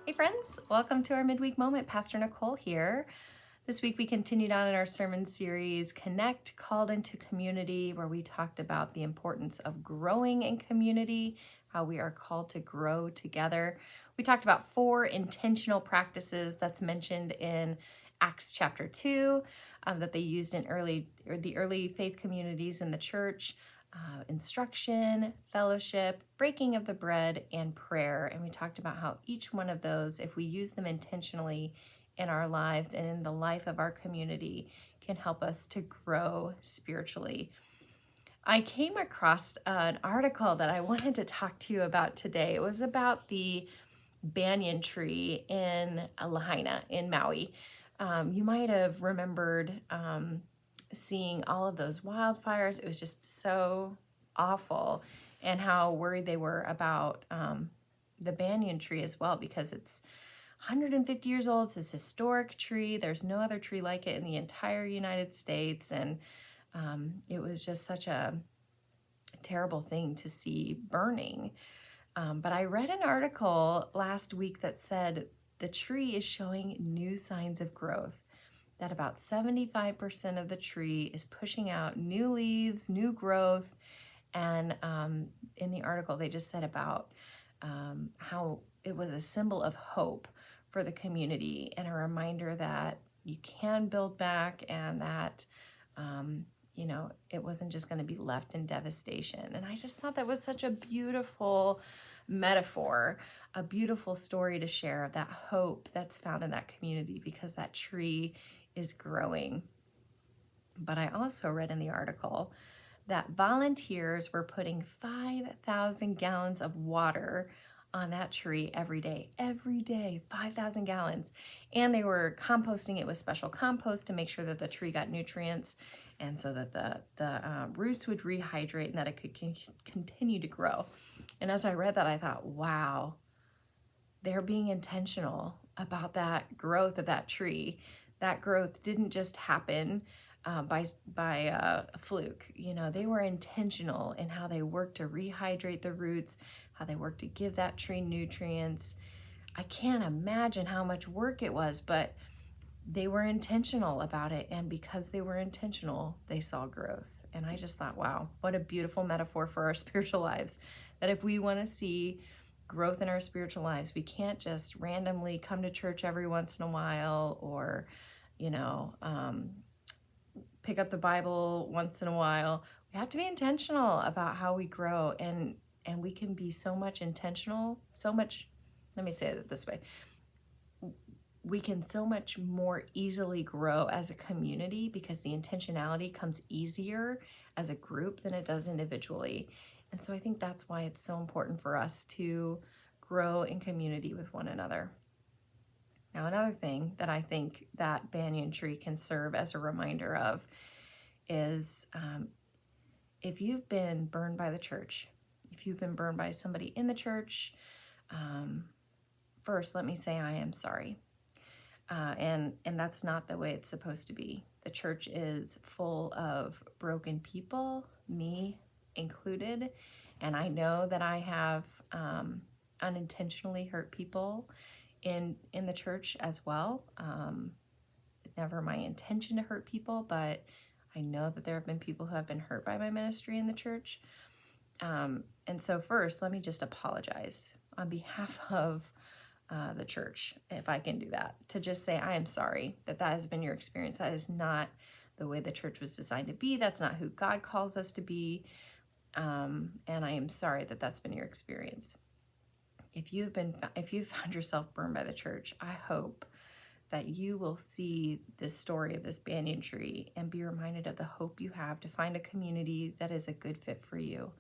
Hey friends, welcome to our Midweek Moment. Pastor Nicole here. This week we continued on in our sermon series, Connect, Called into Community, where we talked about the importance of growing in community, how we are called to grow together. We talked about 4 intentional practices that's mentioned in Acts chapter 2 that they used in the early faith communities in the church. Instruction, fellowship, breaking of the bread, and prayer. And we talked about how each one of those, if we use them intentionally in our lives and in the life of our community, can help us to grow spiritually. I came across an article that I wanted to talk to you about today. It was about the banyan tree in Lahaina in Maui. You might have remembered seeing all of those wildfires. It was just so awful, and how worried they were about the banyan tree as well, because it's 150 years old. It's this historic tree. There's no other tree like it in the entire United States, and it was just such a terrible thing to see burning. But I read an article last week that said the tree is showing new signs of growth, that about 75% of the tree is pushing out new leaves, new growth. And in the article, they just said about how it was a symbol of hope for the community and a reminder that you can build back, and that it wasn't just going to be left in devastation. And I just thought that was such a beautiful metaphor, a beautiful story to share of that hope that's found in that community, because that tree is growing. But I also read in the article that volunteers were putting 5,000 gallons of water on that tree every day, 5,000 gallons. And they were composting it with special compost to make sure that the tree got nutrients, and so that the roots would rehydrate and that it could continue to grow. And as I read that, I thought, wow, they're being intentional about that growth of that tree. That growth didn't just happen by a fluke. They were intentional in how they worked to rehydrate the roots, how they worked to give that tree nutrients. I can't imagine how much work it was, but they were intentional about it. And because they were intentional, they saw growth. And I just thought, wow, what a beautiful metaphor for our spiritual lives. That if we want to see growth in our spiritual lives, we can't just randomly come to church every once in a while, or pick up the Bible once in a while. We have to be intentional about how we grow, and we can be so much intentional, let me say it this way. We can so much more easily grow as a community because the intentionality comes easier as a group than it does individually. And so I think that's why it's so important for us to grow in community with one another. Now, another thing that I think that banyan tree can serve as a reminder of is if you've been burned by the church, if you've been burned by somebody in the church, first, let me say I am sorry. And that's not the way it's supposed to be. The church is full of broken people, me included, and I know that I have unintentionally hurt people in the church as well. Never my intention to hurt people, but I know that there have been people who have been hurt by my ministry in the church. And so first, let me just apologize on behalf of the church, if I can do that, to just say I am sorry that has been your experience. That is not the way the church was designed to be. That's not who God calls us to be. And I am sorry that that's been your experience. If you've found yourself burned by the church, I hope that you will see this story of this banyan tree and be reminded of the hope you have to find a community that is a good fit for you.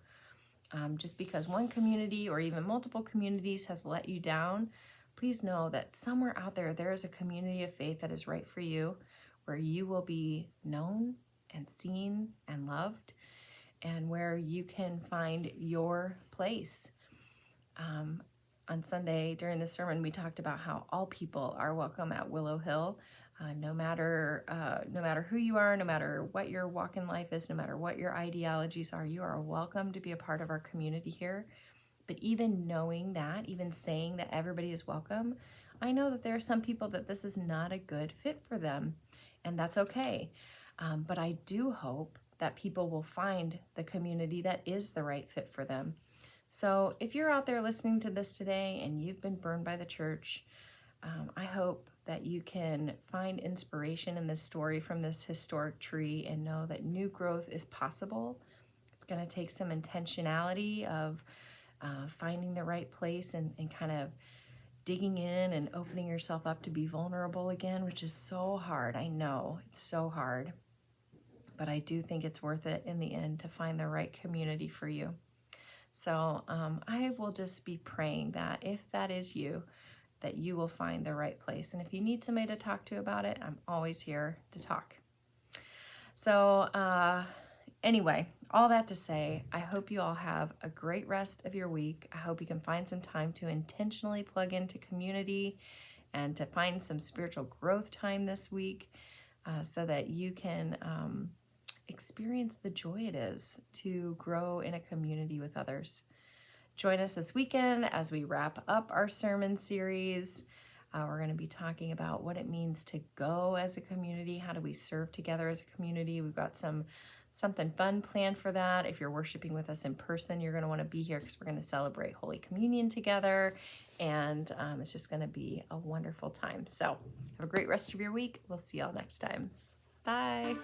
Just because one community or even multiple communities has let you down, please know that somewhere out there is a community of faith that is right for you, where you will be known and seen and loved, and where you can find your place. On Sunday during the sermon, we talked about how all people are welcome at Willow Hill, no matter who you are, no matter what your walk in life is, no matter what your ideologies are. You are welcome to be a part of our community here. But even knowing that, even saying that everybody is welcome, I know that there are some people that this is not a good fit for them, and that's okay. But I do hope that people will find the community that is the right fit for them. So if you're out there listening to this today and you've been burned by the church, I hope that you can find inspiration in this story from this historic tree and know that new growth is possible. It's going to take some intentionality of finding the right place and kind of digging in and opening yourself up to be vulnerable again, which is so hard. I know it's so hard, but I do think it's worth it in the end to find the right community for you. So I will just be praying that if that is you, that you will find the right place. And if you need somebody to talk to about it, I'm always here to talk. So anyway, all that to say, I hope you all have a great rest of your week. I hope you can find some time to intentionally plug into community and to find some spiritual growth time this week so that you can experience the joy it is to grow in a community with others. Join us this weekend as we wrap up our sermon series. We're going to be talking about what it means to go as a community. How do we serve together as a community? We've got something fun planned for that. If you're worshiping with us in person, you're going to want to be here because we're going to celebrate Holy Communion together. And it's just going to be a wonderful time. So have a great rest of your week. We'll see y'all next time. Bye.